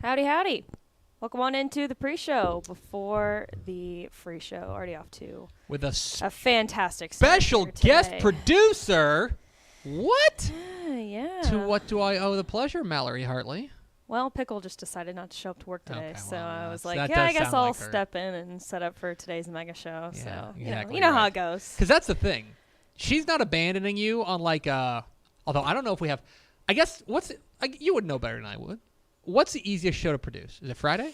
Howdy, howdy. Welcome on into the pre-show before the free show. Already off to with a fantastic start special here guest today. producer. What? Yeah. To what do I owe the pleasure, Mallory Hartley? Well, Pickle just decided not to show up to work today, Okay, so well, I yeah, was that like, does I guess sound I'll like her. step in and set up for today's mega show. Yeah, so exactly you know how right. it goes. Because that's the thing. She's not abandoning you on although I don't know if we have, I guess, you would know better than I would. What's the easiest show to produce? Is it Friday?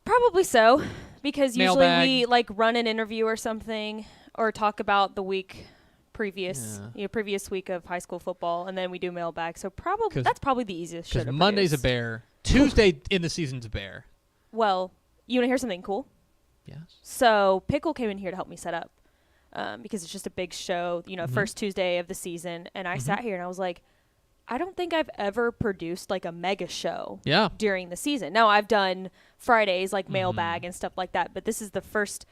Probably so, because usually Mailbag. we run an interview or something, or talk about the week previous week of high school football, and then we do mailbag. So that's probably the easiest show to Because Monday's produce. a bear. Tuesday in the season's a bear. Well, you want to hear something cool? Yes. So Pickle came in here to help me set up, because it's just a big show, Mm-hmm. first Tuesday of the season, and I sat here and I was like, I don't think I've ever produced like a mega show during the season. Now I've done Fridays like mailbag and stuff like that, but this is the first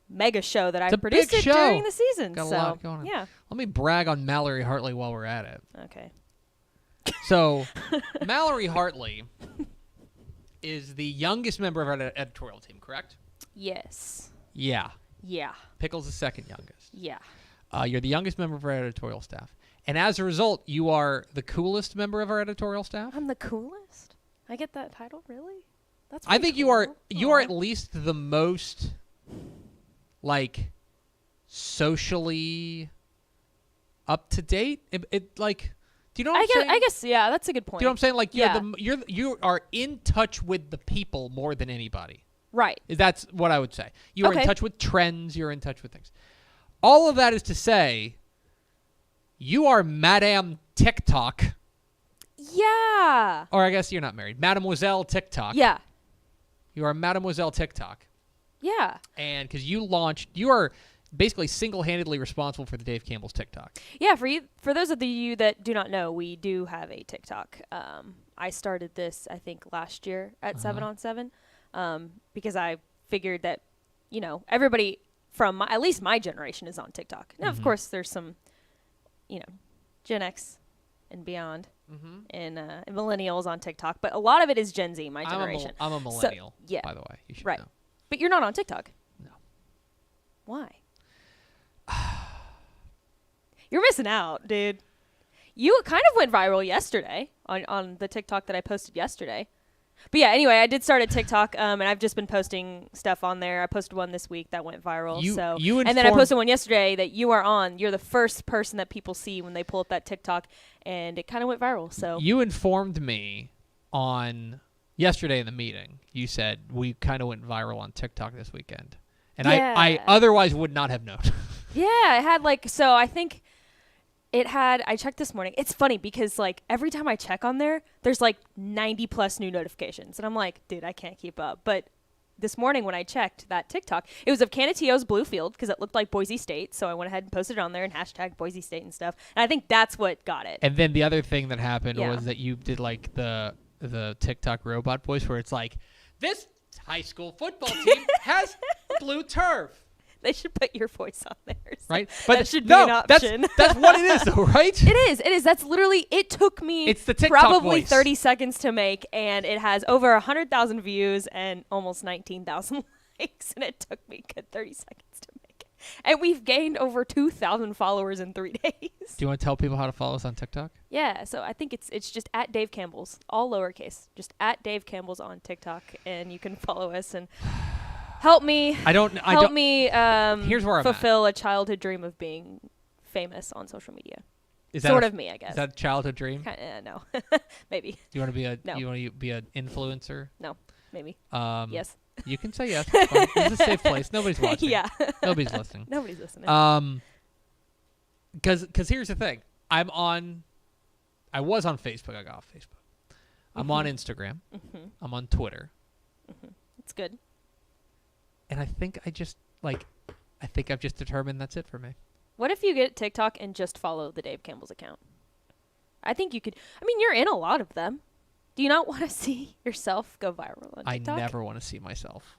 mega show that I've produced during the season. Got a so lot going on. yeah. Let me brag on Mallory Hartley while we're at it. Okay. So, Mallory Hartley is the youngest member of our editorial team, correct? Yes. Yeah. Yeah. Pickle's the second youngest. Yeah. You're the youngest member of our editorial staff. And as a result, you are the coolest member of our editorial staff. I'm the coolest? I get that title, really? That's I think cool. you are at least the most socially up to date. Do you know what I'm saying? I guess yeah, that's a good point. Do you know what I'm saying? Yeah. You are in touch with the people more than anybody. Right. That's what I would say. You are in Okay. touch with trends. You're in touch with things. All of that is to say, you are Madame TikTok. Yeah. Or I guess you're not married. Mademoiselle TikTok. Yeah. You are Mademoiselle TikTok. Yeah. And because you are basically single-handedly responsible for the Dave Campbell's TikTok. Yeah, for those of you that do not know, we do have a TikTok. I started this, I think, last year at 7 on 7, because I figured that, everybody from at least my generation is on TikTok. Now, of course, there's some, Gen X and beyond and millennials on TikTok, but a lot of it is Gen Z, my generation. I'm a millennial, yeah. by the way. You should Right. know. But you're not on TikTok. No. Why? You're missing out, dude. You kind of went viral yesterday on the TikTok that I posted yesterday. But yeah, anyway, I did start a TikTok, and I've just been posting stuff on there. I posted one this week that went viral. And then I posted one yesterday that you are on. You're the first person that people see when they pull up that TikTok, and it kind of went viral. So you informed me on yesterday in the meeting. You said we kind of went viral on TikTok this weekend. And yeah. I otherwise would not have known. Yeah, it had I think it had, I checked this morning. It's funny because every time I check on there, there's 90 plus new notifications. And I'm like, dude, I can't keep up. But this morning when I checked that TikTok, it was of Canatio's Bluefield because it looked like Boise State. So I went ahead and posted it on there and hashtag Boise State and stuff. And I think that's what got it. And then the other thing that happened was that you did the TikTok robot voice where it's like, this high school football team has blue turf. They should put your voice on there. Right? But that should be an option. That's what it is, though, right? It is. That's literally, it took me it's the TikTok probably voice. 30 seconds to make, and it has over 100,000 views and almost 19,000 likes, and it took me a good 30 seconds to make it. And we've gained over 2,000 followers in 3 days. Do you want to tell people how to follow us on TikTok? Yeah, so I think it's just at Dave Campbell's, all lowercase, just at Dave Campbell's on TikTok, and you can follow us and help me. Help me here's where I'm fulfill a childhood dream of being famous on social media. Is sort of me, I guess. Is that a childhood dream? No, maybe. Do you want to be No. You want to be an influencer? No, maybe. Yes. You can say yes. It's fine. This is a safe place. Nobody's watching. Yeah. Nobody's listening. Nobody's listening. Because here's the thing. I was on Facebook. I got off Facebook. I'm on Instagram. I'm on Twitter. It's good. And I think I've just determined that's it for me. What if you get TikTok and just follow the Dave Campbell's account? I think you could. I mean, you're in a lot of them. Do you not want to see yourself go viral on TikTok? I never want to see myself.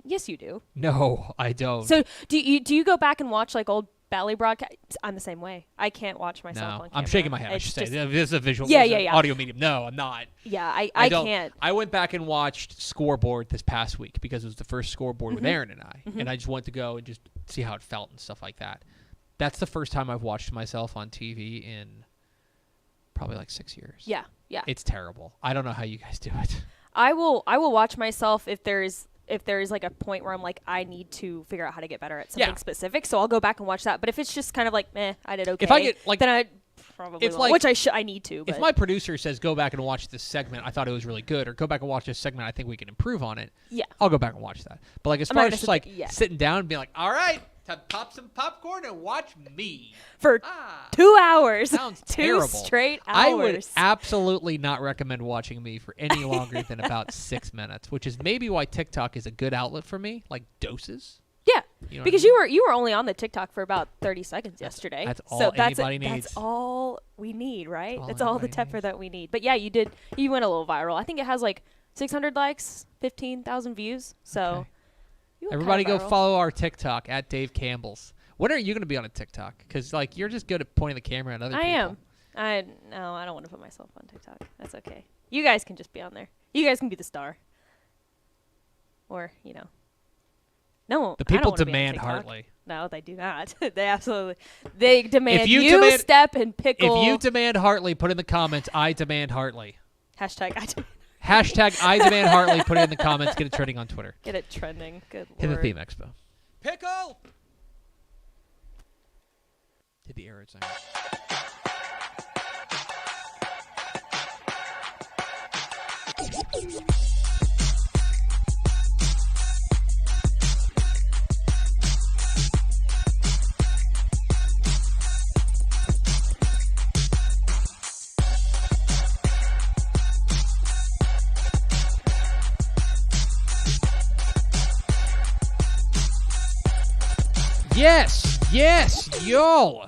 Yes, you do. No, I don't. So do you go back and watch old Bally broadcast. I'm the same way. I can't watch myself on camera. I'm shaking my head. I It's should say just- this is a visual. Yeah, this is an yeah. audio medium. No, I'm not. Yeah, I don't- can't. I went back and watched Scoreboard this past week because it was the first Scoreboard with Aaron and I, and I just wanted to go and just see how it felt and stuff like that. That's the first time I've watched myself on TV in probably like 6 years. Yeah, yeah. It's terrible. I don't know how you guys do it. I will watch myself if there's like a point where I'm like, I need to figure out how to get better at something specific. So I'll go back and watch that. But if it's just kind of like, I did okay. If I get like, then I probably if, won't, like- which I need to. But if my producer says go back and watch this segment, I thought it was really good, or go back and watch this segment, I think we can improve on it. yeah, I'll go back and watch that. But like as I'm far not as gonna just sit like there- yeah. sitting down and being like, all right, time to pop some popcorn and watch me. for Ah. 2 hours, Sounds 2 terrible. straight hours. I would absolutely not recommend watching me for any longer than about 6 minutes, which is maybe why TikTok is a good outlet for me, like doses. Yeah, You know what I because mean? you were only on the TikTok for about 30 seconds yesterday. that's all so anybody needs. That's all we need, right? all That's all the anybody Tepper that we need. But yeah, you went a little viral. I think it has like 600 likes, 15,000 views. So Okay. you went Everybody kinda go viral. follow our TikTok at Dave Campbell's. When are you going to be on a TikTok? Because like you're just good at pointing the camera at other people. I don't want to put myself on TikTok. That's okay. You guys can just be on there. You guys can be the star. Or, no. The I don't people wanna be on demand TikTok. Hartley. No, they do not. They demand you you, demand- Step, and Pickle. If you demand Hartley, put in the comments, I demand Hartley. Hashtag I demand. Hashtag I demand Hartley, put it in the comments, get it trending on Twitter. Get it trending. Good Hit the lord. theme expo. Pickle! Hit the arrow sign. Yes, yo!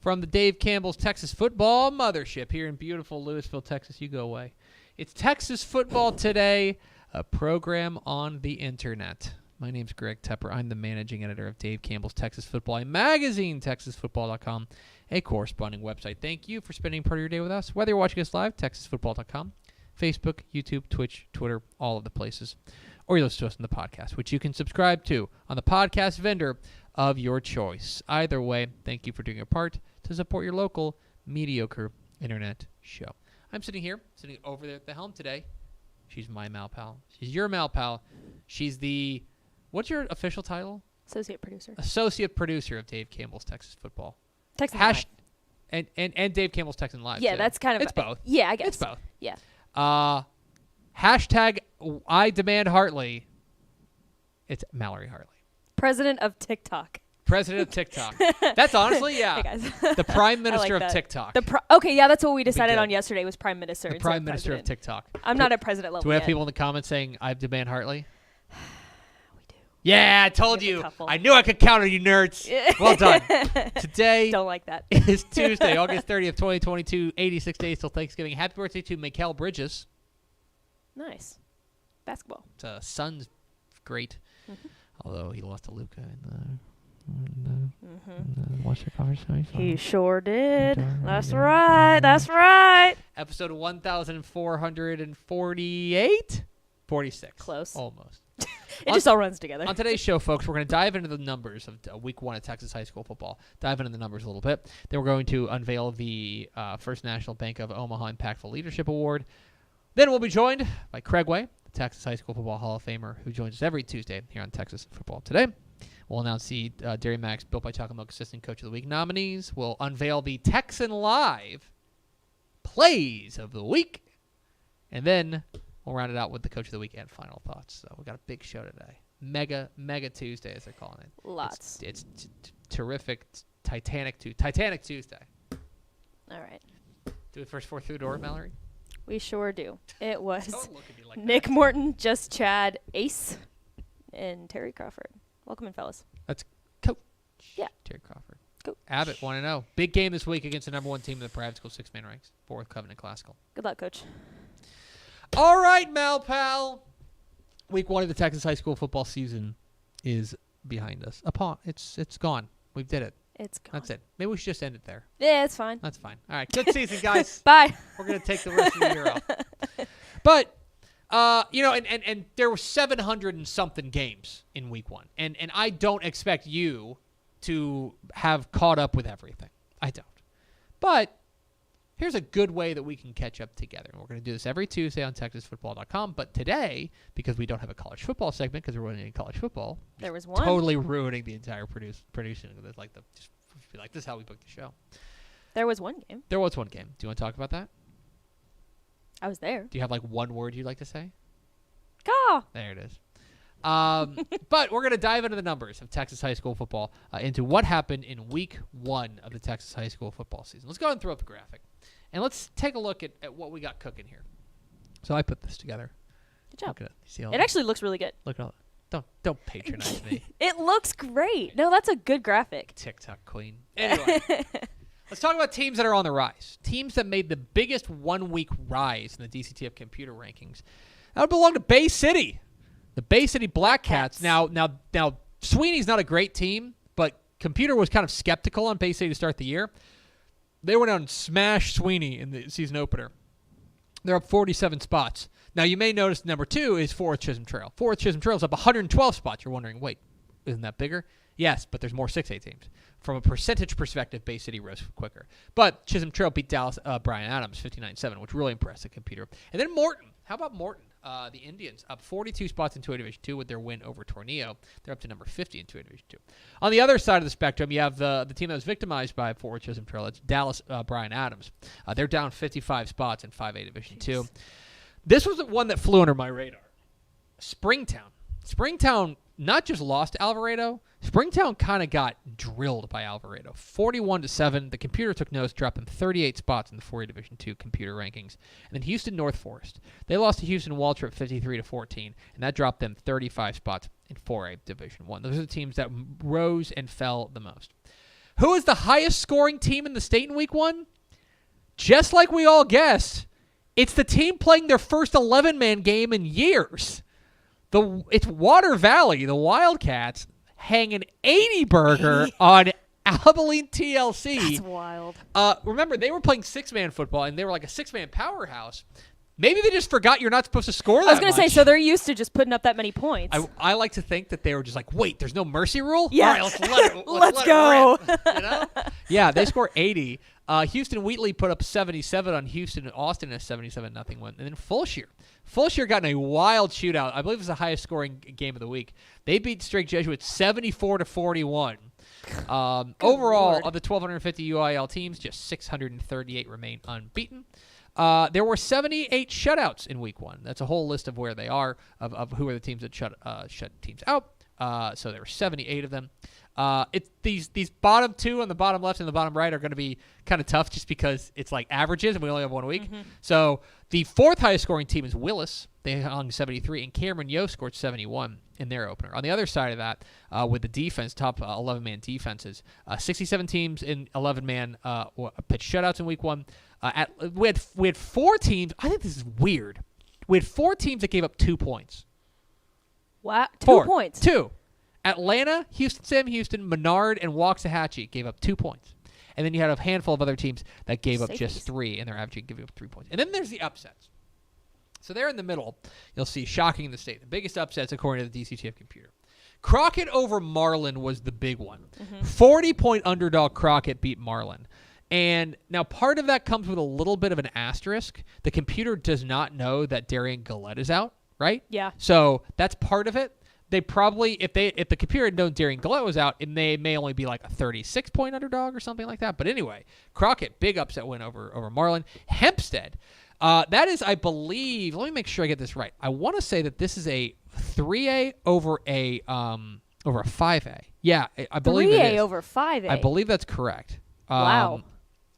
From the Dave Campbell's Texas Football Mothership here in beautiful Lewisville, Texas. You go away. It's Texas Football Today, a program on the internet. My name's Greg Tepper. I'm the managing editor of Dave Campbell's Texas Football, a magazine, texasfootball.com, a corresponding website. Thank you for spending part of your day with us. Whether you're watching us live, texasfootball.com, Facebook, YouTube, Twitch, Twitter, all of the places. Or you listen to us on the podcast, which you can subscribe to on the podcast vendor of your choice. Either way, thank you for doing your part to support your local mediocre internet show. I'm sitting over there at the helm today. She's my Mal Pal. She's your Mal Pal. She's the, what's your official title? Associate producer. Associate producer of Dave Campbell's Texas Football. Texas Hash, Live. and Dave Campbell's Texan Live. Yeah, too. that's kind of. It's both. Yeah, I guess. It's both. Yeah. Hashtag I demand Hartley. It's Mallory Hartley. President of TikTok. President of TikTok. That's honestly, yeah. Hey guys. The Prime Minister of that. TikTok. Okay, yeah, that's what we decided good. on yesterday was Prime Minister. The instead Prime Minister of President. TikTok. I'm not at president level Do we have yet. people in the comments saying I demand Hartley? We do. Yeah, I told We have a you. couple. I knew I could counter you nerds. Well done. Today Don't like that. is Tuesday, August 30th, 2022. 86 days till Thanksgiving. Happy birthday to Mikael Bridges. Nice. Basketball. Son's great. Mm-hmm. Although he lost to Luca in the Western Conference semifinals. He sure did. darn That's right. right. That's right. Episode 1448? 46. Close. Almost. It just all runs together. On today's show, folks, we're going to dive into the numbers of week 1 of Texas high school football. Dive into the numbers a little bit. Then we're going to unveil the First National Bank of Omaha Impactful Leadership Award. Then we'll be joined by Craig Way, the Texas High School Football Hall of Famer, who joins us every Tuesday here on Texas Football Today. We'll announce the Dairy Max Built by Chocolate Milk Assistant Coach of the Week nominees. We'll unveil the Texan Live Plays of the Week. And then we'll round it out with the Coach of the Week and final thoughts. So we got a big show today. Mega Tuesday, as they're calling it. Lots. It's terrific. Titanic Tuesday. All right. Do it first 4 through the door, Mallory. We sure do. It was Don't look at me like Nick that. Morton, Just Chad, Ace, and Terry Crawford. Welcome in, fellas. Coach. Yeah. Terry Crawford. Coach. Abbott 1-0. Big game this week against the number 1 team in the private school 6-man ranks. 4th Covenant Classical. Good luck, Coach. All right, Mal Pal. Week 1 of the Texas high school football season is behind us. It's gone. We did it. It's gone. That's it. Maybe we should just end it there. Yeah, it's fine. That's fine. All right. Good season, guys. Bye. We're going to take the rest of the year off. But, and there were 700 and something games in week 1. And I don't expect you to have caught up with everything. I don't. But here's a good way that we can catch up together. And we're going to do this every Tuesday on TexasFootball.com. But today, because we don't have a college football segment because we're running college football, there was one. Totally ruining the entire producing of this. This is how we book the show. There was one game. There was one game. Do you want to talk about that? I was there. Do you have one word you'd like to say? Go. There it is. But we're going to dive into the numbers of Texas high school football, into what happened in week 1 of the Texas high school football season. Let's go ahead and throw up the graphic. And let's take a look at what we got cooking here. So I put this together. Good job. Look at it. You see all It that? actually looks really good. Look at all that. Don't patronize me. It looks great. No, that's a good graphic. TikTok queen. Anyway, let's talk about teams that are on the rise. Teams that made the biggest 1-week rise in the DCTF computer rankings. That would belong to Bay City. The Bay City Black Cats. Now, Sweeney's not a great team, but computer was kind of skeptical on Bay City to start the year. They went out and smashed Sweeney in the season opener. They're up 47 spots. Now, you may notice number 2 is Forest Chisholm Trail. Forest Chisholm Trail is up 112 spots. You're wondering, wait, isn't that bigger? Yes, but there's more 6A teams. From a percentage perspective, Bay City rose quicker. But Chisholm Trail beat Dallas Bryan Adams 59-7, which really impressed the computer. And then Morton. How about Morton? The Indians up 42 spots in 2A Division 2 with their win over Tornillo. They're up to number 50 in 2A Division 2. On the other side of the spectrum, you have the team that was victimized by Forward Chisholm Trail. It's Dallas Bryan Adams. They're down 55 spots in 5A Division 2. This was the one that flew under my radar. Springtown. Springtown not just lost to Alvarado. Springtown kind of got drilled by Alvarado. 41-7. The computer took notice, dropping 38 spots in the 4A Division 2 computer rankings. And then Houston North Forest. They lost to Houston Waltrip 53-14, and that dropped them 35 spots in 4A Division 1. Those are the teams that rose and fell the most. Who is the highest scoring team in the state in week 1? Just like we all guessed, it's the team playing their first 11-man game in years. It's Water Valley, the Wildcats, hanging 80 burger on Abilene TLC. That's wild. Remember, they were playing 6-man football, and they were like a 6-man powerhouse. Maybe they just forgot you're not supposed to score that much. I was going to say, so they're used to just putting up that many points. I like to think that they were just like, wait, there's no mercy rule? Yeah. All right, let's let it Let's go. Rip, you know? Yeah, they scored 80. Houston Wheatley put up 77 on Houston and Austin in a 77-0 win. And then Fulshire got in a wild shootout. I believe it was the highest scoring game of the week. They beat Strake Jesuits 74-41. Overall, Lord. of the 1,250 UIL teams, just 638 remain unbeaten. There were 78 shutouts in week 1. That's a whole list of where they are, of who are the teams that shut teams out. So there were 78 of them. These bottom 2 on the bottom left and the bottom right are going to be kind of tough just because it's like averages and we only have 1 week. Mm-hmm. So the 4th highest scoring team is Willis. They hung 73, and Cameron Yo scored 71 in their opener. On the other side of that, with the defense, top 11-man defenses, 67 teams in 11-man pitched shutouts in week 1. We had 4 teams. I think this is weird. We had 4 teams that gave up 2 points. Wow, 2 4. points. 2. Atlanta, Sam Houston, Menard, and Waxahachie gave up 2 points. And then you had a handful of other teams that gave up just 3, and they're averaging giving up 3 points. And then there's the upsets. So there in the middle, you'll see shocking in the state. The biggest upsets according to the DCTF computer. Crockett over Marlin was the big one. 40-point underdog Crockett beat Marlin. And now part of that comes with a little bit of an asterisk. The computer does not know that Darian Gillette is out, right? Yeah. So that's part of it. They probably, if the computer had known Darian Gillette was out, it may only be like a 36-point underdog or something like that. But anyway, Crockett, big upset win over Marlin. Hempstead, that is, I believe, let me make sure I get this right. I want to say that this is a 3A over a 5A. Yeah, I believe it is. 3A over 5A. I believe that's correct. Wow.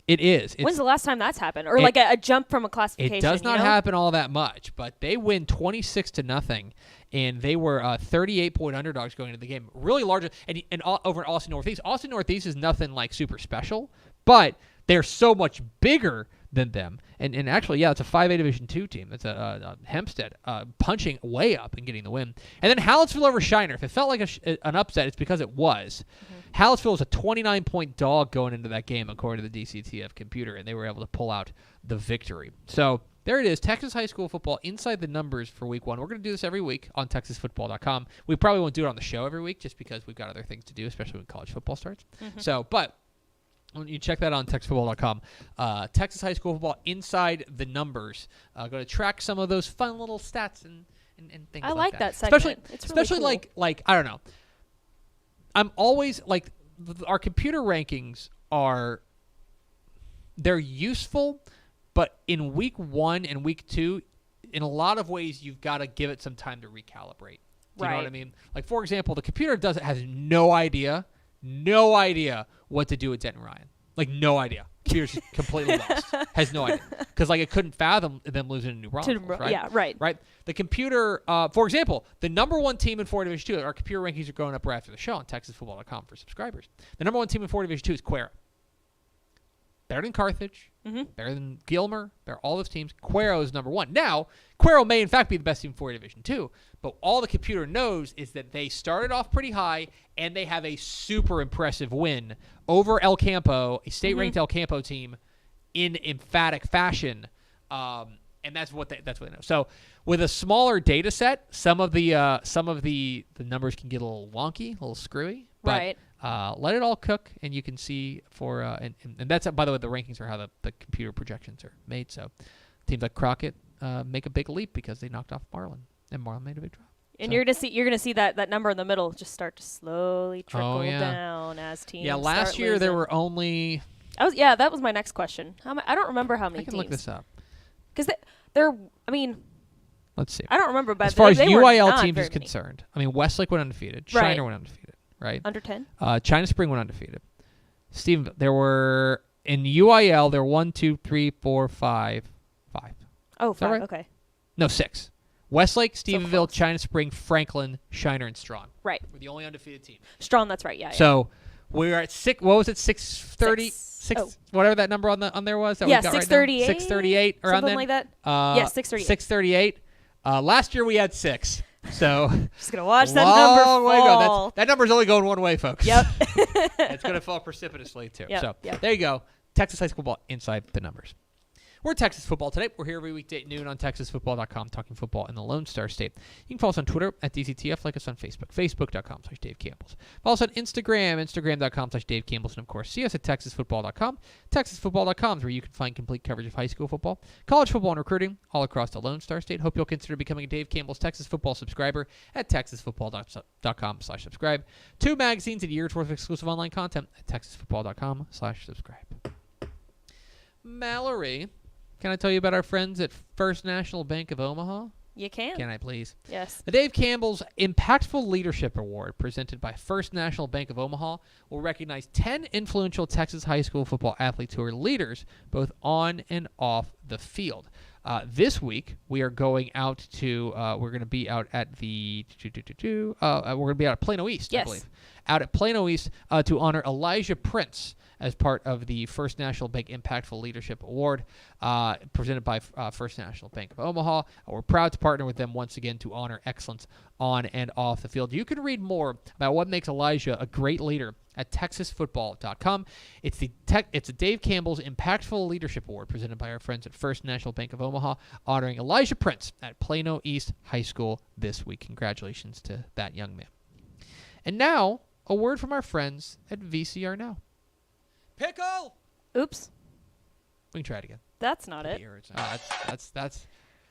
It is. When's the last time that's happened? Or like a jump from a classification? It does not happen all that much, but they win 26-0, and they were 38-point underdogs going into the game. Really large, and over in Austin Northeast. Austin Northeast is nothing like super special, but they're so much bigger than them. And actually, yeah, it's a 5A Division II team. It's a Hempstead punching way up and getting the win. And then Hallettsville over Shiner. If it felt like an upset, it's because it was. Mm-hmm. Hallettsville was a 29-point dog going into that game, according to the DCTF computer, and they were able to pull out the victory. So there it is, Texas high school football inside the numbers for week 1. We're going to do this every week on TexasFootball.com. We probably won't do it on the show every week just because we've got other things to do, especially when college football starts. Mm-hmm. But when you check that on TexasFootball.com, Texas high school football inside the numbers. Going to track some of those fun little stats and things. I like that segment. It's especially really cool. like I don't know. I'm always like our computer rankings they're useful, but in week 1 and week 2, in a lot of ways, you've got to give it some time to recalibrate. Do you know what I mean? Like, for example, the computer has no idea what to do with Denton Ryan. Like, no idea. Computer's just completely lost. Has no idea. Because, like, it couldn't fathom them losing to New Braunfels, right? Yeah, right. Right? The computer, for example, the number 1 team in 4 Division 2, our computer rankings are going up right after the show on TexasFootball.com for subscribers. The number 1 team in 4 Division 2 is Cuero. Better than Carthage, better than Gilmer, better all those teams. Cuero is number 1. Now, Cuero may in fact be the best team in 4 Division 2, but all the computer knows is that they started off pretty high and they have a super impressive win over El Campo, a state-ranked El Campo team, in emphatic fashion, and that's what they know. So, with a smaller data set, some of the numbers can get a little wonky, a little screwy, but right. Let it all cook, and you can see for and that's, by the way, the rankings are how the computer projections are made. So teams like Crockett make a big leap because they knocked off Marlin, and Marlin made a big drop. And you're gonna see that number in the middle just start to slowly trickle down as teams. Yeah, last year there were only. That was my next question. I don't remember how many I can teams. look this up. Because they're. I mean. Let's see. I don't remember, but as far as they UIL teams is many. concerned, I mean Westlake went undefeated, Shiner went undefeated. Right. Under 10? China Spring went undefeated. Stephenville, there were, in UIL, there were 1, 2, 3, 4, 5. Oh, 5, right? Okay. No, 6. Westlake, Stephenville, So China Spring, Franklin, Shiner, and Strawn. Right. We're the only undefeated team. Strawn, that's right, yeah. So we're at 6, what was it, 630? 6 whatever that number on there was. That we got 638. Right 638 around something then. Like that. Yeah, 638. 638. Last year we had 6. So just gonna watch that number fall. That number's only going one way, folks. Yep. It's gonna fall precipitously too. Yep. So there you go. Texas high school football inside the numbers. We're Texas Football Today. We're here every weekday at noon on TexasFootball.com, talking football in the Lone Star State. You can follow us on Twitter at DCTF, like us on Facebook, Facebook.com/Dave Campbell's. Follow us on Instagram, Instagram.com/Dave Campbell's, and of course, see us at TexasFootball.com. TexasFootball.com is where you can find complete coverage of high school football, college football, and recruiting all across the Lone Star State. Hope you'll consider becoming a Dave Campbell's Texas Football subscriber at TexasFootball.com/subscribe. 2 magazines and a year's worth of exclusive online content at TexasFootball.com/subscribe. Mallory, can I tell you about our friends at First National Bank of Omaha? You can. Can I please? Yes. The Dave Campbell's Impactful Leadership Award, presented by First National Bank of Omaha, will recognize 10 influential Texas high school football athletes who are leaders both on and off the field. This week, we are going out to, we're going to be out at the, we're going to be out at Plano East, yes. I believe. Out at Plano East to honor Elijah Prince as part of the First National Bank Impactful Leadership Award presented by First National Bank of Omaha. We're proud to partner with them once again to honor excellence on and off the field. You can read more about what makes Elijah a great leader at TexasFootball.com. It's the Dave Campbell's Impactful Leadership Award presented by our friends at First National Bank of Omaha, honoring Elijah Prince at Plano East High School this week. Congratulations to that young man. And now, a word from our friends at VCR Now. Pickle! Oops. We can try it again. That's not it.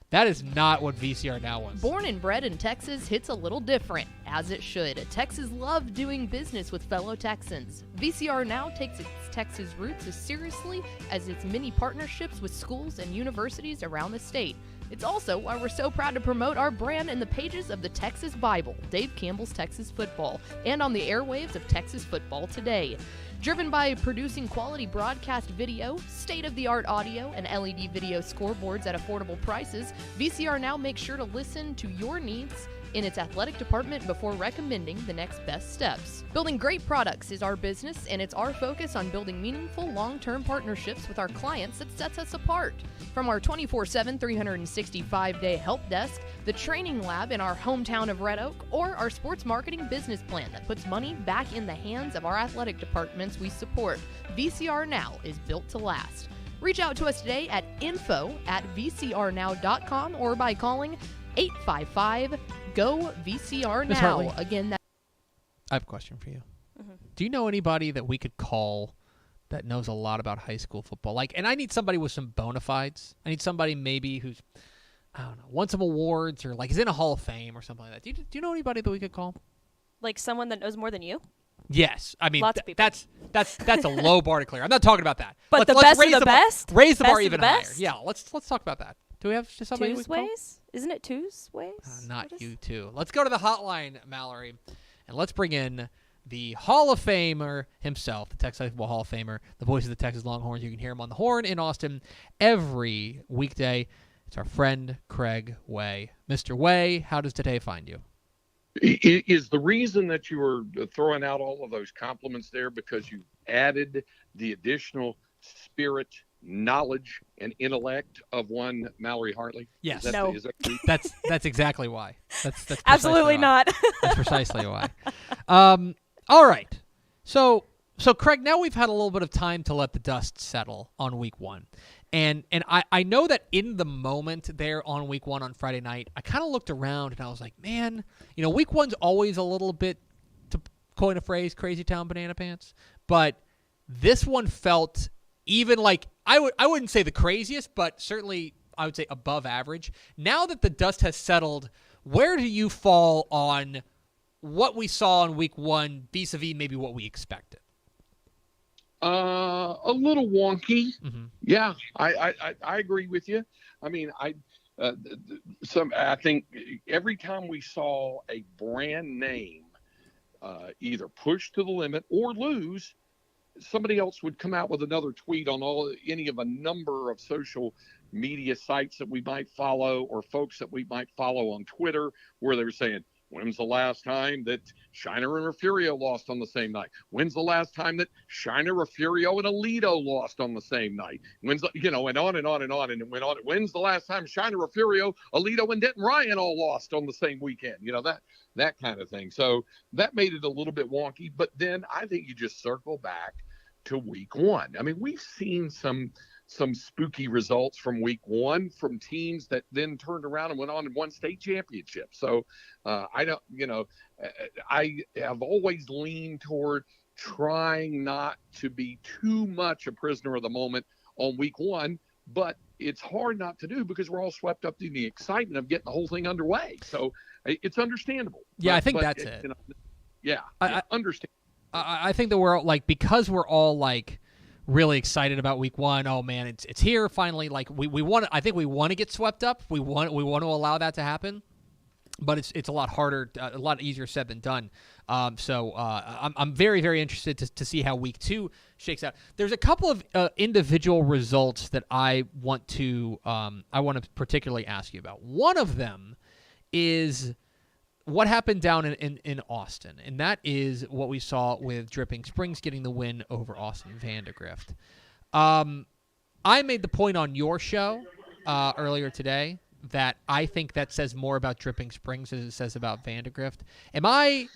That is not what VCR Now was. Born and bred in Texas hits a little different, as it should. Texas loves doing business with fellow Texans. VCR Now takes its Texas roots as seriously as its many partnerships with schools and universities around the state. It's also why we're so proud to promote our brand in the pages of the Texas Bible, Dave Campbell's Texas Football, and on the airwaves of Texas Football Today. Driven by producing quality broadcast video, state-of-the-art audio, and LED video scoreboards at affordable prices, VCR Now makes sure to listen to your needs in its athletic department before recommending the next best steps. Building great products is our business, and it's our focus on building meaningful, long-term partnerships with our clients that sets us apart. From our 24/7, 365-day help desk, the training lab in our hometown of Red Oak, or our sports marketing business plan that puts money back in the hands of our athletic departments we support, VCR Now is built to last. Reach out to us today at info@vcrnow.com or by calling 855-GO-VCR Ms. Now. Hartley. Again, I have a question for you. Mm-hmm. Do you know anybody that we could call that knows a lot about high school football? Like, and I need somebody with some bona fides. I need somebody maybe who's, I don't know, won some awards or like is in a Hall of Fame or something like that. Do you know anybody that we could call? Like someone that knows more than you? Yes, I mean Lots of people. that's a low bar to clear. I'm not talking about that. But the let's best raise of the best? Raise the Best bar of even the higher. best? Yeah, let's talk about that. Do we have somebody we can call? Tuesways? Isn't it Tuesways? Not What is- you too. Let's go to the hotline, Mallory, and let's bring in the Hall of Famer himself, the Texas Football Hall of Famer, the voice of the Texas Longhorns. You can hear him on the horn in Austin every weekday. It's our friend Craig Way. Mr. Way, how does today find you? Is the reason that you were throwing out all of those compliments there because you added the additional spirit, knowledge, and intellect of one Mallory Hartley? Yes. No. That's exactly why. That's precisely Absolutely why. not. That's precisely why. All right. So Craig, now we've had a little bit of time to let the dust settle on week one. And I know that in the moment there on week one on Friday night, I kind of looked around and I was like, man, week one's always a little bit, to coin a phrase, crazy town banana pants. But this one felt even like, I wouldn't say the craziest, but certainly I would say above average. Now that the dust has settled, where do you fall on what we saw in week one vis-a-vis maybe what we expected? A little wonky. Mm-hmm. Yeah, I agree with you. I mean, I think every time we saw a brand name either push to the limit or lose, somebody else would come out with another tweet on any of a number of social media sites that we might follow or folks that we might follow on Twitter where they're saying, when's the last time that Shiner and Refugio lost on the same night? When's the last time that Shiner, Refugio, and Alito lost on the same night? And on and on and on. And it went on. When's the last time Shiner, Refugio, Alito, and Denton Ryan all lost on the same weekend? That kind of thing. So that made it a little bit wonky. But then I think you just circle back to week one. I mean, we've seen some spooky results from week one from teams that then turned around and went on and won state championships. So I have always leaned toward trying not to be too much a prisoner of the moment on week one, but it's hard not to do because we're all swept up in the excitement of getting the whole thing underway. So it's understandable. Yeah, I think but that's it. I understand. I think that we're like, because we're all like really excited about week one. Oh man, it's here finally. Like we want. I think we want to get swept up. We want to allow that to happen, but it's a lot harder, a lot easier said than done. So I'm very, very interested to see how week two shakes out. There's a couple of individual results that I want to particularly ask you about. One of them is what happened down in Austin, and that is what we saw with Dripping Springs getting the win over Austin Vandegrift. I made the point on your show earlier today that I think that says more about Dripping Springs as it says about Vandegrift. Do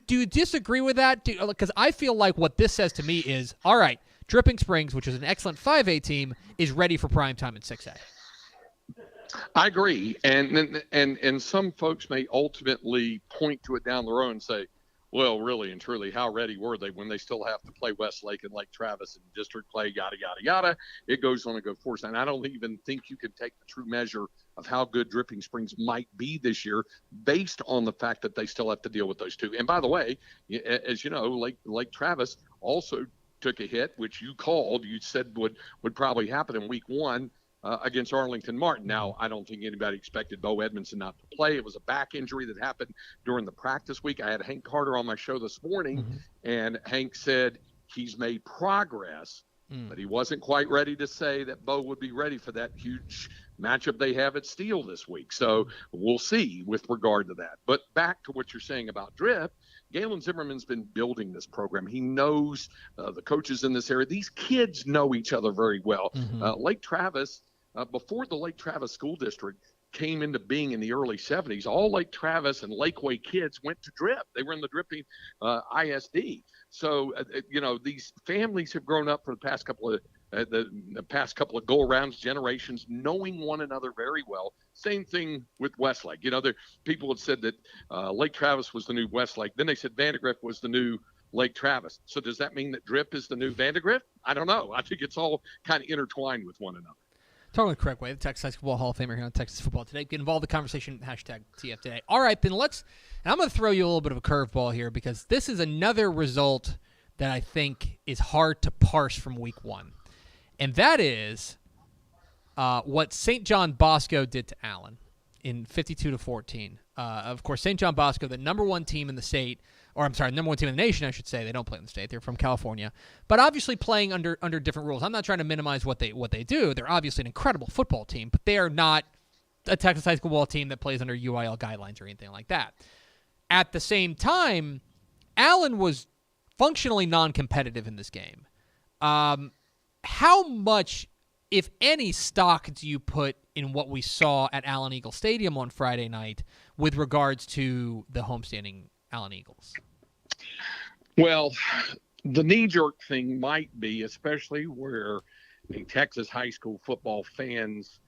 you disagree with that? Because I feel like what this says to me is, all right, Dripping Springs, which is an excellent 5A team, is ready for prime time in 6A. I agree, and some folks may ultimately point to it down the road and say, well, really and truly, how ready were they when they still have to play Westlake and Lake Travis and district play, yada, yada, yada. It goes on to go forth. And I don't even think you can take the true measure of how good Dripping Springs might be this year based on the fact that they still have to deal with those two. And by the way, as you know, Lake Travis also took a hit, which you said would probably happen in week one. Against Arlington Martin. Now, I don't think anybody expected Bo Edmondson not to play. It was a back injury that happened during the practice week. I had Hank Carter on my show this morning, and Hank said he's made progress, but he wasn't quite ready to say that Bo would be ready for that huge matchup they have at Steele this week. So we'll see with regard to that. But back to what you're saying about Drip, Galen Zimmerman's been building this program. He knows the coaches in this area. These kids know each other very well. Lake Travis, before the Lake Travis School District came into being in the early 70s, all Lake Travis and Lakeway kids went to Drip. They were in the Dripping ISD. So, these families have grown up for the past couple of go-arounds, generations, knowing one another very well. Same thing with Westlake. People have said that Lake Travis was the new Westlake. Then they said Vandegrift was the new Lake Travis. So does that mean that Drip is the new Vandegrift? I don't know. I think it's all kind of intertwined with one another. Totally correct way. The Texas High School Hall of Famer here on Texas Football Today. Get involved in the conversation, hashtag TF Today. All right, then and I'm going to throw you a little bit of a curveball here because this is another result that I think is hard to parse from week one. And that is what St. John Bosco did to Allen in 52-14. Of course, St. John Bosco, the number one team in the state, number one team in the nation, I should say. They don't play in the state. They're from California. But obviously playing under different rules. I'm not trying to minimize what they do. They're obviously an incredible football team, but they are not a Texas high school football team that plays under UIL guidelines or anything like that. At the same time, Allen was functionally non-competitive in this game. How much, if any, stock do you put in what we saw at Allen Eagle Stadium on Friday night with regards to the homestanding Allen Eagles? Well, the knee-jerk thing might be, especially where a Texas high school football fans'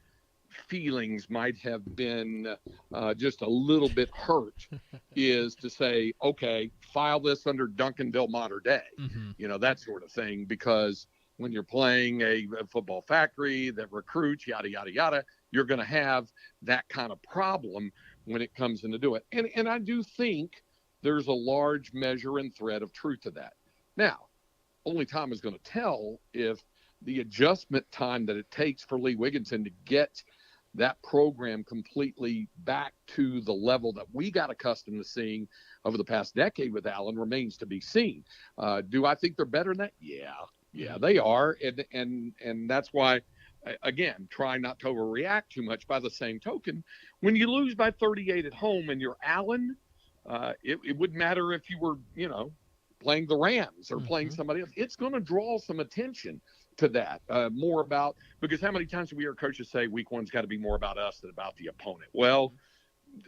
feelings might have been just a little bit hurt, is to say, okay, file this under Duncan Del Mater Day, that sort of thing, because when you're playing a football factory that recruits, yada, yada, yada, you're going to have that kind of problem when it comes into do it. And I do think there's a large measure and thread of truth to that. Now, only time is going to tell if the adjustment time that it takes for Lee Wigginton to get that program completely back to the level that we got accustomed to seeing over the past decade with Allen remains to be seen. Do I think they're better than that? Yeah, they are. And that's why, again, try not to overreact too much. By the same token, when you lose by 38 at home and you're Allen, it wouldn't matter if you were, playing the Rams or playing somebody else. It's going to draw some attention to that, more about, because how many times do we hear coaches say week one's got to be more about us than about the opponent? Well,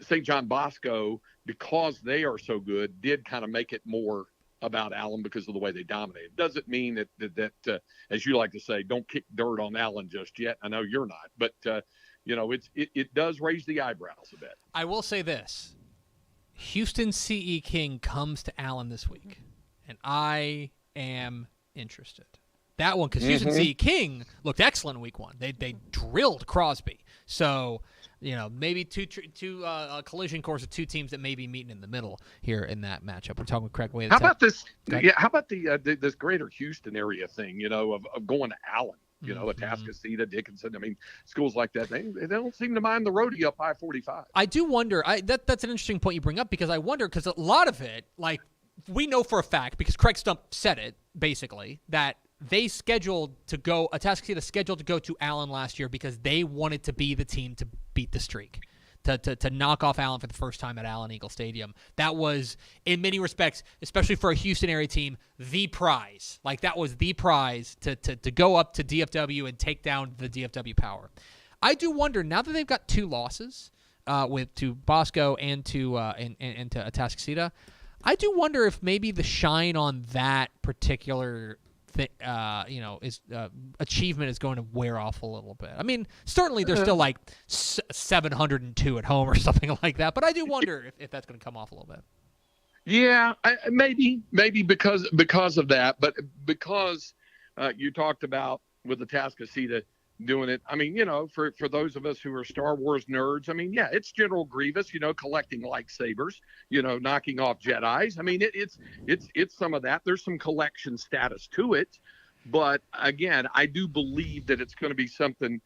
St. John Bosco, because they are so good, did kind of make it more about Allen because of the way they dominated. Doesn't mean that as you like to say, don't kick dirt on Allen just yet. I know you're not, but it does raise the eyebrows a bit. I will say this: Houston C.E. King comes to Allen this week, and I am interested. That one, because Houston C.E. King looked excellent in week one. They drilled Crosby. So, maybe a collision course of two teams that may be meeting in the middle here in that matchup. We're talking with Craig Wade. How about this? Yeah, how about this greater Houston area thing? Of going to Allen. Atascocita, Dickinson. I mean, schools like that, they don't seem to mind the roadie up I-45. I do wonder. That's an interesting point you bring up, because I wonder, because a lot of it, like, we know for a fact, because Craig Stump said it basically, that they Atascocita scheduled to go to Allen last year because they wanted to be the team to beat the streak, to knock off Allen for the first time at Allen Eagle Stadium. That was, in many respects, especially for a Houston area team, the prize. Like, that was the prize to go up to DFW and take down the DFW power. I do wonder, now that they've got two losses to Bosco and to Atascocita, I do wonder if maybe the shine on that particular achievement is going to wear off a little bit. I mean, certainly they're still like 702 at home or something like that, but I do wonder if that's going to come off a little bit. Yeah, maybe because of that, but because you talked about with the Atascocita doing it. I mean, for those of us who are Star Wars nerds, I mean, yeah, it's General Grievous, collecting lightsabers, knocking off Jedis. I mean, it's some of that. There's some collection status to it, but again, I do believe that it's going to be something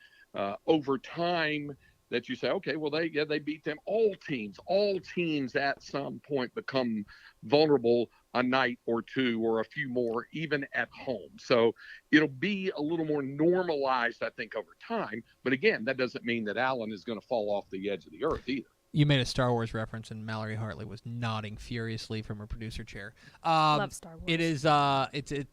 over time that you say, okay, well, they beat them. All teams at some point become vulnerable a night or two or a few more, even at home. So it'll be a little more normalized, I think, over time. But again, that doesn't mean that Allen is going to fall off the edge of the earth either. You made a Star Wars reference, and Mallory Hartley was nodding furiously from her producer chair. Love Star Wars. It is.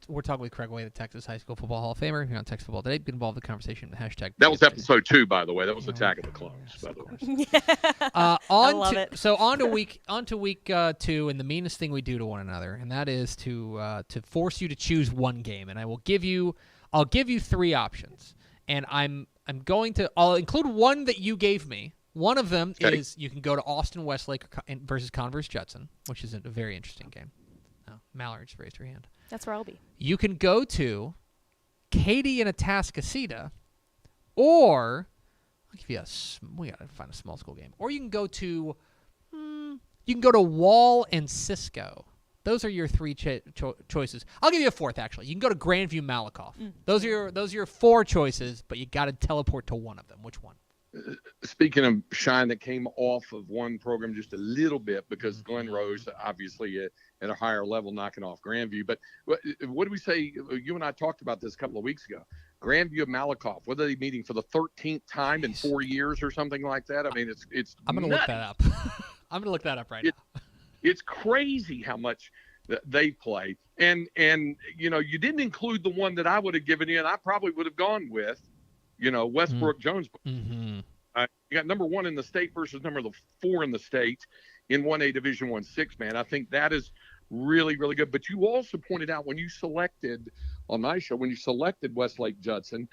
We're talking with Craig Way, the Texas High School Football Hall of Famer. Here on Texas Football Today. Get involved in the conversation with hashtag. That was episode 2, by the way. That was Attack of the Clones, by the way. I love it. So on to week 2, and the meanest thing we do to one another, and that is to force you to choose one game. And I'll give you 3 options, and I'll include one that you gave me. One of them is you can go to Austin Westlake versus Converse Judson, which is a very interesting game. Oh, Mallory just raised her hand. That's where I'll be. You can go to Katy and Atascocita, or I'll give you we gotta find a small school game. Or you can go to Wall and Cisco. Those are your 3 choices. I'll give you a 4th, actually. You can go to Grandview Malakoff. Those are your 4 choices, but you got to teleport to one of them. Which one? Speaking of shine that came off of one program just a little bit, because Glen Rose obviously at a higher level knocking off Grandview. But what do we say? You and I talked about this a couple of weeks ago. Grandview of Malakoff. What are they meeting for the 13th time in 4 years or something like that? I mean, it's. I'm going to look that up. I'm going to look that up right now. It's crazy how much they play. And you didn't include the one that I would have given you, and I probably would have gone with, Westbrook Jonesboro. Mm-hmm. You got number 1 in the state versus number 4 in the state in 1A Division 1-6, man. I think that is really, really good. But you also pointed out when you selected on my show, when you selected Westlake Judson,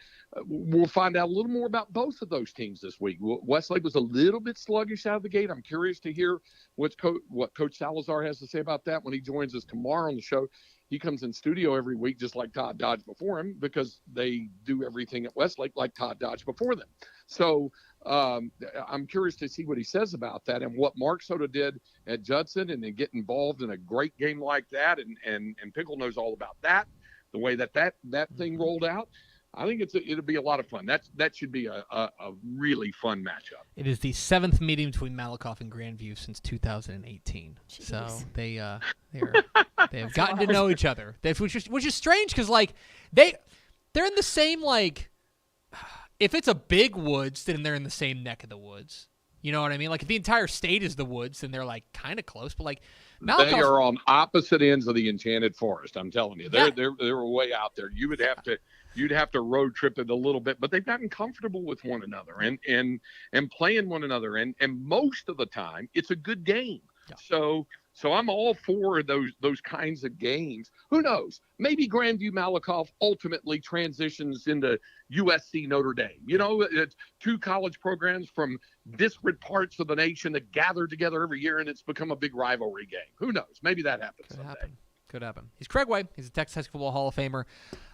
we'll find out a little more about both of those teams this week. Westlake was a little bit sluggish out of the gate. I'm curious to hear what Coach Salazar has to say about that when he joins us tomorrow on the show. He comes in studio every week, just like Todd Dodge before him, because they do everything at Westlake like Todd Dodge before them. So I'm curious to see what he says about that and what Mark Soto did at Judson, and then get involved in a great game like that. And Pickle knows all about that, the way that thing rolled out. I think it'll be a lot of fun. That should be a really fun matchup. It is the 7th meeting between Malakoff and Grandview since 2018. Jeez. So they have gotten to know each other, which is strange because they're in the same, like, if it's a big woods, then they're in the same neck of the woods. You know what I mean? Like, if the entire state is the woods, then they're, like, kind of close. But, like, Malakoff, they are on opposite ends of the Enchanted Forest. I'm telling you, they're way out there. You'd have to road trip it a little bit, but they've gotten comfortable with one another and playing one another, and most of the time it's a good game. Yeah. So I'm all for those kinds of games. Who knows? Maybe Grandview Malakoff ultimately transitions into USC Notre Dame. It's 2 college programs from disparate parts of the nation that gather together every year, and it's become a big rivalry game. Who knows? Maybe that happens someday. Could happen. He's Craig Way. He's a Texas High School Football Hall of Famer.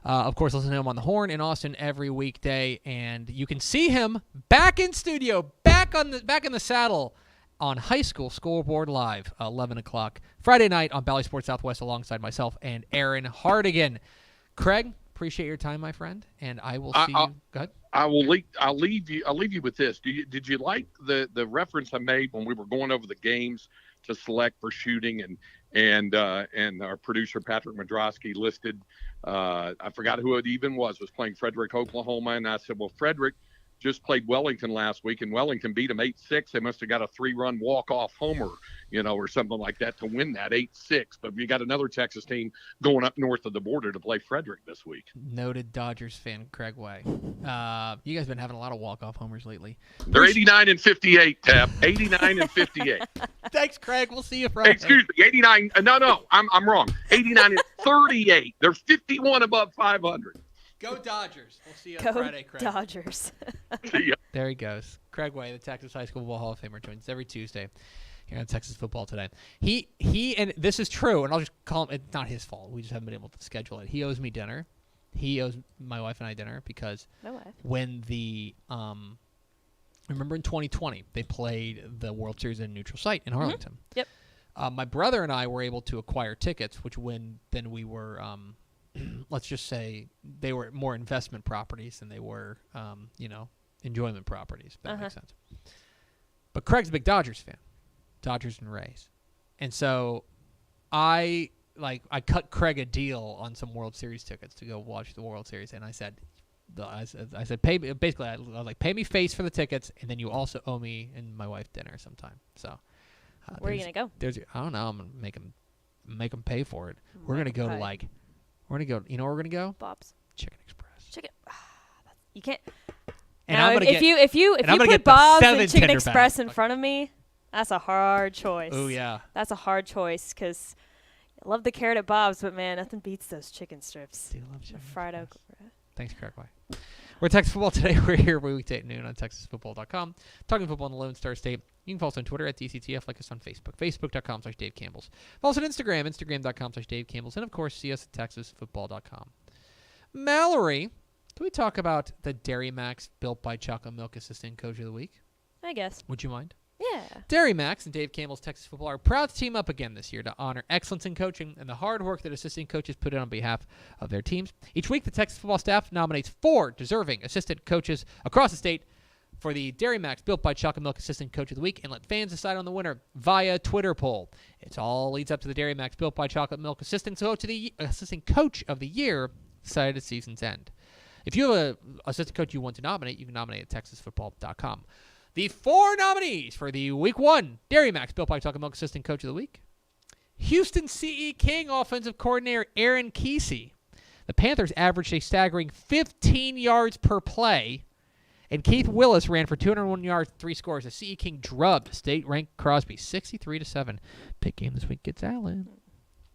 Of course, listen to him on the Horn in Austin every weekday, and you can see him back in studio, back in the saddle on High School Scoreboard Live, 11 o'clock Friday night on Bally Sports Southwest, alongside myself and Aaron Hardigan. Craig, appreciate your time, my friend, and I will see you. Go ahead. I'll leave you with this. Did you like the reference I made when we were going over the games to select for shooting, and our producer Patrick Madrosky listed, I forgot who it even was playing Frederick, Oklahoma, and I said, well, Frederick just played Wellington last week, and Wellington beat them 8-6. They must have got a 3-run walk-off homer, or something like that to win that 8-6. But we got another Texas team going up north of the border to play Frederick this week. Noted Dodgers fan, Craig Way. You guys been having a lot of walk-off homers lately. They're 89 and 58, Tab. 89 and 58. Thanks, Craig. We'll see you Friday. Excuse me, 89. No, I'm wrong. 89 and 38. They're 51 above 500. Go Dodgers. We'll see you on Friday, Craig. Go Dodgers. There he goes. Craig Way, the Texas High School Football Hall of Famer, joins every Tuesday here on Texas Football Today. He and this is true, and I'll just call him, it's not his fault. We just haven't been able to schedule it. He owes me dinner. He owes my wife and I dinner because when remember in 2020, they played the World Series in a neutral site in Arlington. Yep. My brother and I were able to acquire tickets, which then we were let's just say they were more investment properties than they were, enjoyment properties, if that makes sense. But Craig's a big Dodgers fan, Dodgers and Rays. And so I I cut Craig a deal on some World Series tickets to go watch the World Series, and I said, pay me. Basically, I was like, pay me face for the tickets, and then you also owe me and my wife dinner sometime. So, where are you gonna go? I don't know. I'm gonna make them pay for it. We're gonna go to we're gonna go. You know where we're gonna go? Bob's Chicken Express. You can't. And now, I'm gonna if you put Bob's and Chicken Express in front of me, that's a hard choice. Oh yeah, that's a hard choice because I love the carrot at Bob's, but man, nothing beats those chicken strips. Do you love chicken fried Express? okra. Thanks, Craig. We're Texas Football today. We're here every weekday at noon on TexasFootball.com. Talking football in the Lone Star State. You can follow us on Twitter at DCTF. Like us on Facebook. Facebook.com/Dave Campbell's. Follow us on Instagram. Instagram.com/Dave Campbell's. And, of course, see us at TexasFootball.com. Mallory, can we talk about the Dairy Max Built by Chocolate Milk Assistant Coach of the Week? I guess. Would you mind? Yeah. Dairy Max and Dave Campbell's Texas Football are proud to team up again this year to honor excellence in coaching and the hard work that assistant coaches put in on behalf of their teams. Each week, the Texas football staff nominates 4 deserving assistant coaches across the state for the Dairy Max Built by Chocolate Milk Assistant Coach of the Week and let fans decide on the winner via Twitter poll. It all leads up to the Dairy Max Built by Chocolate Milk Assistant Coach of the Year decided at season's end. If you have an assistant coach you want to nominate, you can nominate at TexasFootball.com. The 4 nominees for the Week 1 Dairy Max Built by Chocolate Milk Assistant Coach of the Week. Houston CE King Offensive Coordinator Aaron Kesey. The Panthers averaged a staggering 15 yards per play, and Keith Willis ran for 201 yards, 3 scores. The CE King drubbed state-ranked Crosby 63-7. Big game this week gets Allen.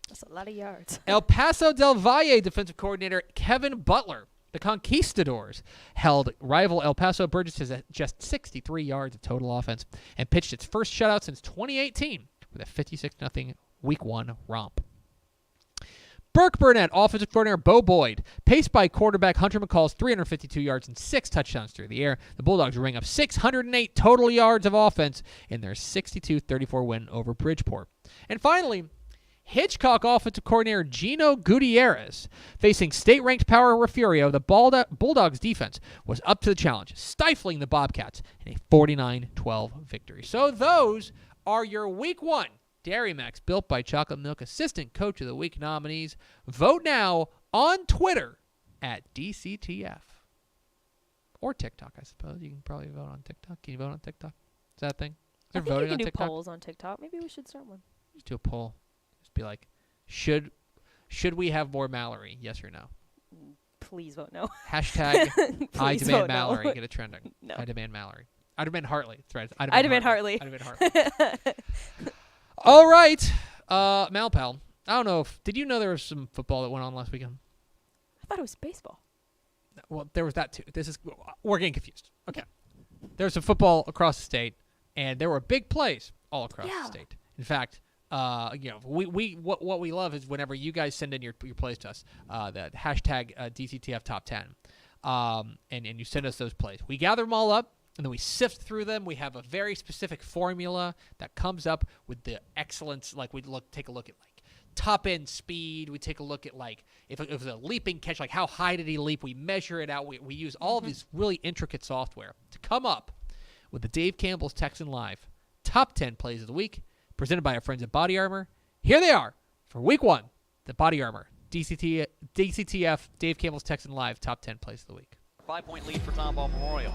That's a lot of yards. El Paso del Valle Defensive Coordinator Kevin Butler. The Conquistadors held rival El Paso Burgess at just 63 yards of total offense and pitched its first shutout since 2018 with a 56-0 Week 1 romp. Burke Burnett, offensive coordinator Bo Boyd, paced by quarterback Hunter McCall's 352 yards and 6 touchdowns through the air. The Bulldogs ring up 608 total yards of offense in their 62-34 win over Bridgeport. And finally, Hitchcock offensive coordinator Gino Gutierrez. Facing state-ranked Power Refugio, the Bulldogs defense was up to the challenge, stifling the Bobcats in a 49-12 victory. So those are your Week 1 Dairy Max Built by Chocolate Milk Assistant Coach of the Week nominees. Vote now on Twitter at DCTF. Or TikTok, I suppose. You can probably vote on TikTok. Can you vote on TikTok? Is that a thing? Is there I think voting you can on do TikTok? polls on TikTok. Maybe we should start one. Just do a poll. Just be like, should we have more Mallory? Yes or no? Please vote no. Hashtag I Please demand vote no. Mallory. Get it trending. No. I demand Mallory. I demand Hartley. That's right. I demand Hartley. I demand Hartley. All right. Malpal. I don't know did you know there was some football that went on last weekend? I thought it was baseball. Well, there was that too. We're getting confused. Okay. There was some football across the state, and there were big plays all across the state. In fact, what we love is whenever you guys send in your plays to us, that hashtag DCTF Top 10, and you send us those plays. We gather them all up, and then we sift through them. We have a very specific formula that comes up with the excellence. Like take a look at like top end speed. We take a look at like if it was a leaping catch, like how high did he leap? We measure it out. We use all of this really intricate software to come up with the Dave Campbell's Texan Live Top 10 Plays of the Week, presented by our friends at Body Armor. Here they are for Week 1, the Body Armor DCTF Dave Campbell's Texan Live Top 10 Plays of the Week. 5-point lead for Tomball Memorial.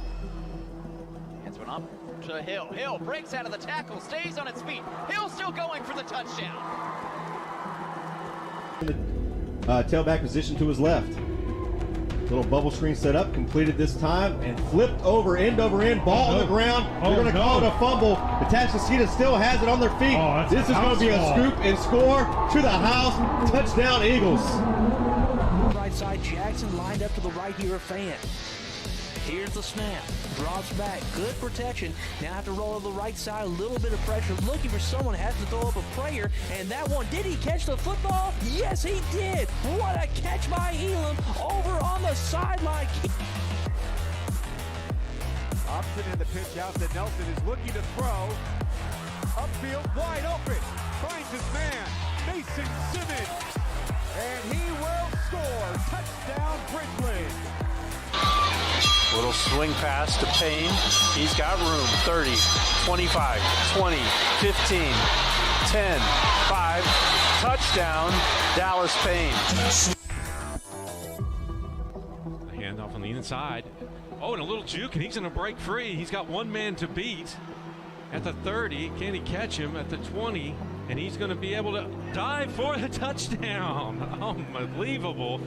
Hands one up to Hill. Hill breaks out of the tackle, stays on its feet. Hill still going for the touchdown. Tailback position to his left. Little bubble screen set up, completed this time, and flipped over end, ball on the ground. They're going to call it a fumble. The Tashkasita still has it on their feet. This is going to be a scoop and score to the house. Touchdown, Eagles. Right side, Jackson lined up to the right here of Fan. Here's the snap, drops back, good protection. Now have to roll to the right side, a little bit of pressure, looking for someone, has to throw up a prayer, and that one, did he catch the football? Yes, he did. What a catch by Elam over on the sideline. Option in the pitch out to Nelson is looking to throw. Upfield, wide open, finds his man, Mason Simmons, and he will score. Touchdown, Bridgeland. Little swing pass to Payne. He's got room. 30, 25, 20, 15, 10, 5, touchdown, Dallas Payne. A handoff on the inside. Oh, and a little juke, and he's going to break free. He's got one man to beat at the 30. Can he catch him at the 20? And he's going to be able to dive for the touchdown. Unbelievable.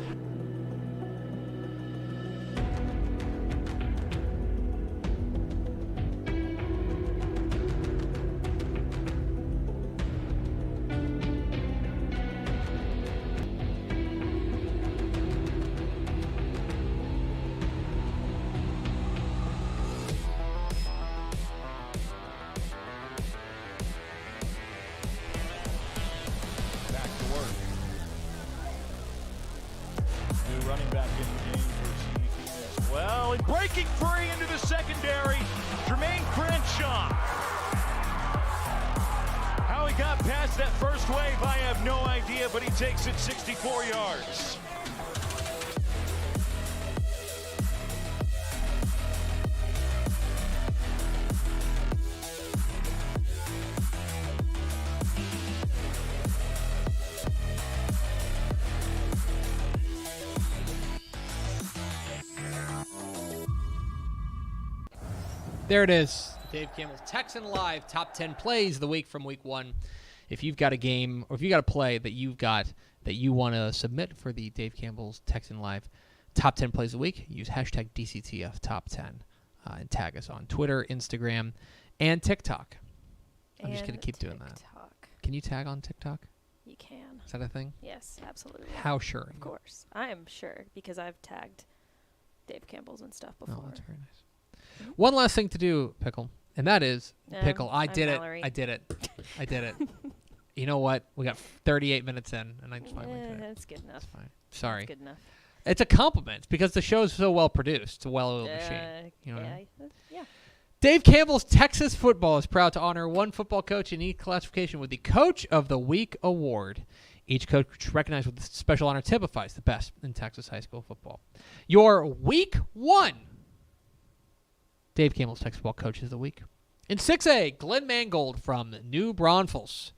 Well, and breaking free into the secondary, Jermaine Crenshaw. How he got past that first wave, I have no idea, but he takes it 64 yards. There it is. Dave Campbell's Texan Live top 10 plays of the week from week 1. If you've got a game or if you got a play that you want to submit for the Dave Campbell's Texan Live top 10 plays of the week, use hashtag DCTF top 10 and tag us on Twitter, Instagram, and TikTok. I'm just going to keep doing that. Can you tag on TikTok? You can. Is that a thing? Yes, absolutely. How sure? Of course. I am sure because I've tagged Dave Campbell's and stuff before. Oh, that's very nice. One last thing to do, Pickle, and that is, Pickle, I did it. Mallory. I did it. You know what? We got 38 minutes in, and I just finally did it. That's good enough. That's fine. Sorry. That's good enough. It's a compliment because the show's so well produced. It's a well-oiled machine. You know what I mean? Yeah. Dave Campbell's Texas Football is proud to honor one football coach in each classification with the Coach of the Week award. Each coach recognized with this special honor typifies the best in Texas high school football. Your Week 1 Dave Campbell's Texas Football Coach of the Week. In 6A, Glenn Mangold from New Braunfels.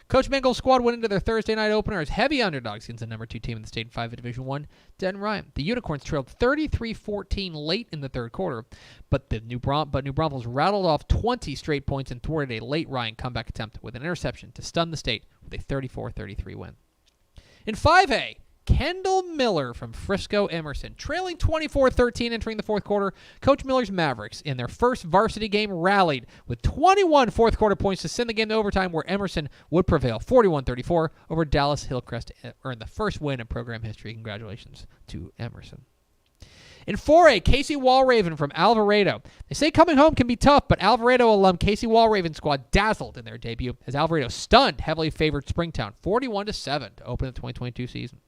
Coach Mangold's squad went into their Thursday night opener as heavy underdogs against the number 2 team in the state in 5A Division I, Denton Ryan. The Unicorns trailed 33-14 late in the third quarter, but New Braunfels rattled off 20 straight points and thwarted a late Ryan comeback attempt with an interception to stun the state with a 34-33 win. In 5A, Kendall Miller from Frisco Emerson. Trailing 24-13 entering the fourth quarter, Coach Miller's Mavericks in their first varsity game rallied with 21 fourth quarter points to send the game to overtime where Emerson would prevail 41-34 over Dallas Hillcrest to earn the first win in program history. Congratulations to Emerson. In 4A, Casey Walraven from Alvarado. They say coming home can be tough, but Alvarado alum Casey Walraven's squad dazzled in their debut as Alvarado stunned heavily favored Springtown 41-7 to open the 2022 season.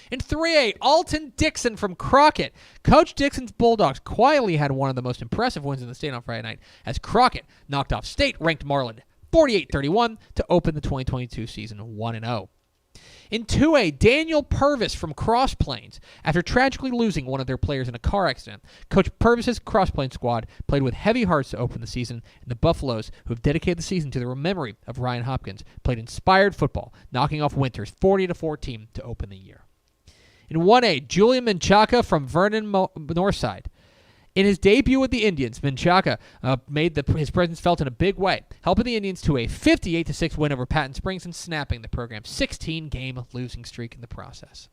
In 3A, Alton Dixon from Crockett. Coach Dixon's Bulldogs quietly had one of the most impressive wins in the state on Friday night as Crockett knocked off state-ranked Marlin 48-31 to open the 2022 season 1-0. In 2A, Daniel Purvis from Cross Plains. After tragically losing one of their players in a car accident, Coach Purvis's Cross Plains squad played with heavy hearts to open the season, and the Buffaloes, who have dedicated the season to the memory of Ryan Hopkins, played inspired football, knocking off Winters 40-14 to open the year. In 1A, Julian Menchaca from Vernon Northside. In his debut with the Indians, Menchaca made his presence felt in a big way, helping the Indians to a 58-6 win over Patton Springs and snapping the program's 16-game losing streak in the process.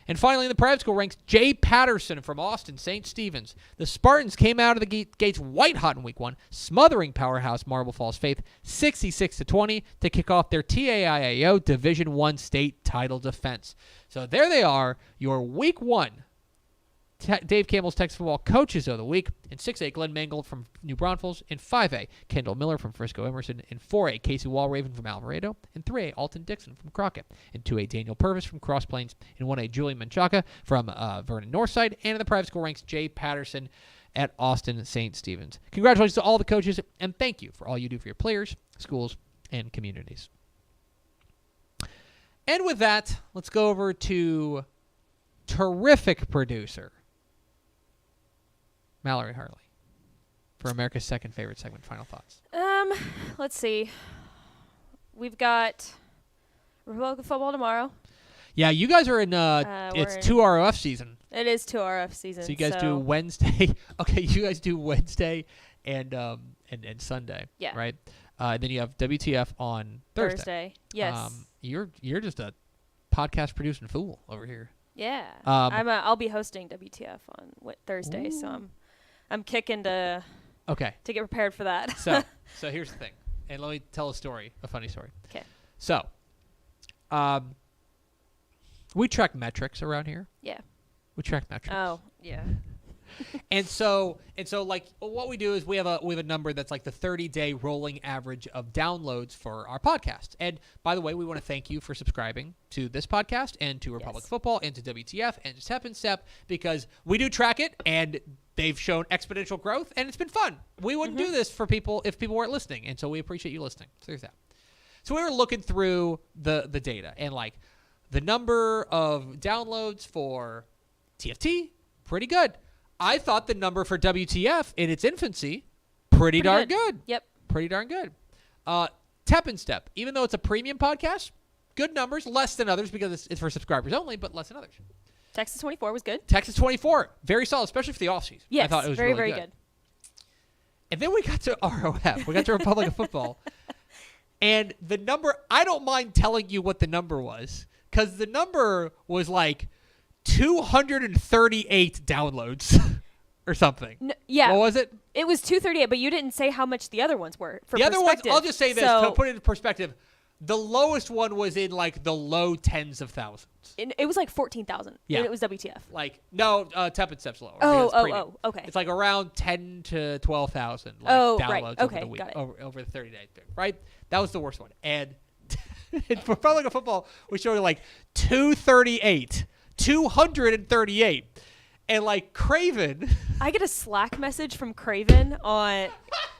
And finally, in the private school ranks, Jay Patterson from Austin St. Stephen's. The Spartans came out of the gates white-hot in Week 1, smothering powerhouse Marble Falls Faith 66-20 to kick off their TAIAO Division I state title defense. So there they are, your Week 1 Dave Campbell's Texas Football Coaches of the Week. In 6A, Glenn Mangold from New Braunfels. In 5A, Kendall Miller from Frisco Emerson. In 4A, Casey Walraven from Alvarado. In 3A, Alton Dixon from Crockett. In 2A, Daniel Purvis from Cross Plains. In 1A, Julian Menchaca from Vernon Northside. And in the private school ranks, Jay Patterson at Austin St. Stephen's. Congratulations to all the coaches, and thank you for all you do for your players, schools, and communities. And with that, let's go over to terrific producer Mallory Harley for America's second favorite segment. Final thoughts. Let's see. We've got Republic football tomorrow. Yeah, you guys are in. It's 2 ROF season. It is 2 RF season. So you guys do Wednesday. Okay, you guys do Wednesday and Sunday. Yeah. Right. Then you have WTF on Thursday. Yes. You're just a podcast producing fool over here. Yeah. I'll be hosting WTF on Thursday, so I'm kicking to get prepared for that. so here's the thing, and let me tell a funny story. Okay. So, we track metrics around here. Yeah. We track metrics. Oh, yeah. And so like what we do is we have a number that's like the 30-day rolling average of downloads for our podcast. And by the way, we want to thank you for subscribing to this podcast and to Republic Football and to WTF and to Step and Step, because we do track it and they've shown exponential growth and it's been fun. We wouldn't do this for people if people weren't listening, and so we appreciate you listening. So there's that. So we were looking through the data, and like the number of downloads for TFT, pretty good. I thought the number for WTF in its infancy, pretty darn good. Yep. Pretty darn good. Tep and Step, even though it's a premium podcast, good numbers, less than others because it's for subscribers only, but less than others. Texas 24 was good. Texas 24, very solid, especially for the offseason. Yes, I thought it was very, really very good. And then we got to ROF. We got to Republic of Football. And the number, I don't mind telling you what the number was, because the number was like 238 downloads or something. No, yeah. What was it? It was 238, but you didn't say how much the other ones were. For the other ones, I'll just say this to So put it in perspective. The lowest one was in like the low tens of thousands. it was like 14,000. Yeah. And it was WTF. Like, no, Tep and Step's lower. Okay. It's like around 10 to 12,000 downloads over the week, got it. over the 30 days, right? That was the worst one. And for Republic of Football, we showed like 238. And like Craven, I get a Slack message from Craven on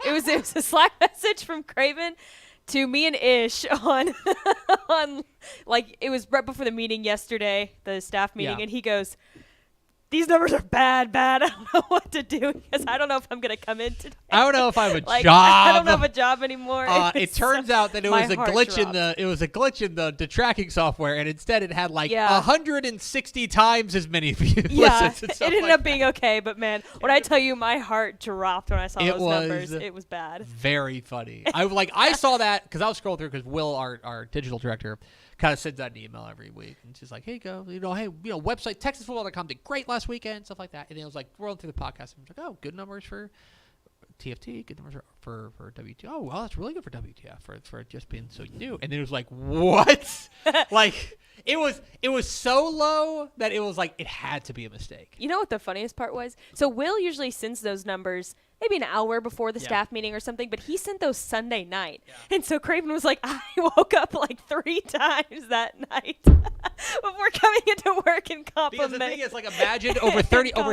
it was a Slack message from Craven to me and Ish on like it was right before the meeting yesterday, the staff meeting, and he goes, "These numbers are bad. I don't know what to do because I don't know if I'm going to come in today. I don't know if I have a like, job. I don't have a job anymore." It turns out that it was a glitch in the tracking software, and instead it had like 160 times as many views. Yeah, it ended up being okay, but man, when I tell you my heart dropped when I saw those numbers, it was bad. Very funny. I saw that because I was scrolling through because Will, our digital director, kind of sends out an email every week, and she's like, "Hey, website TexasFootball.com did great last weekend, stuff like that." And it was like rolling through the podcast, and I was like, "Oh, good numbers for TFT, good numbers for WTF. Oh, well, that's really good for WTF for it just being so new." And then it was like, what? Like it was so low that it was like it had to be a mistake. You know what the funniest part was? So Will usually sends those numbers maybe an hour before the staff meeting or something, but he sent those Sunday night. Yeah. And so Craven was like, "I woke up like 3 times that night before coming into work and complimenting." Because the thing is, like, imagine over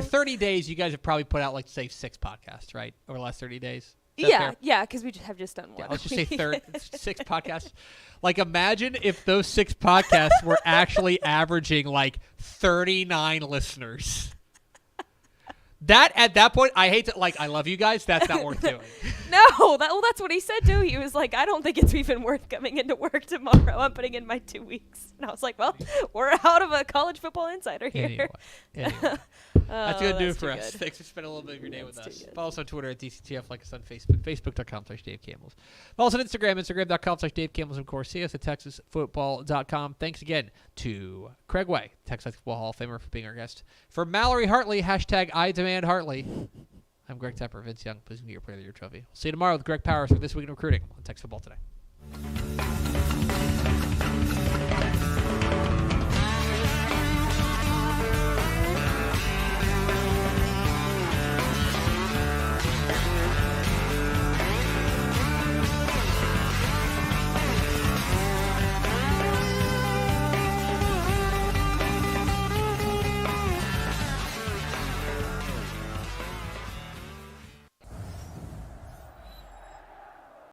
30 days, you guys have probably put out like say 6 podcasts, right? Over the last 30 days. Yeah, because we have just done one. Yeah, let's just say 6 podcasts. Like, imagine if those 6 podcasts were actually averaging like 39 listeners. At that point, I hate to, like, I love you guys. That's not worth doing. No, that's what he said too. He was like, "I don't think it's even worth coming into work tomorrow. I'm putting in my 2 weeks." And I was like, "Well, we're out of a college football insider here." Anyway. That's going to do it for us. Thanks for spending a little bit of your day with us. Follow us on Twitter at DCTF, like us on Facebook, facebook.com/Dave Campbell's. Follow us on Instagram, instagram.com/Dave Campbell's, and of course, see us at texasfootball.com. Thanks again to Craig Way, Texas Football Hall of Famer, for being our guest. For Mallory Hartley, #IDemandHartley. I'm Greg Tepper. Vince Young, please get your Player of the Year trophy. We'll see you tomorrow with Greg Powers for This Week in Recruiting on Texas Football Today.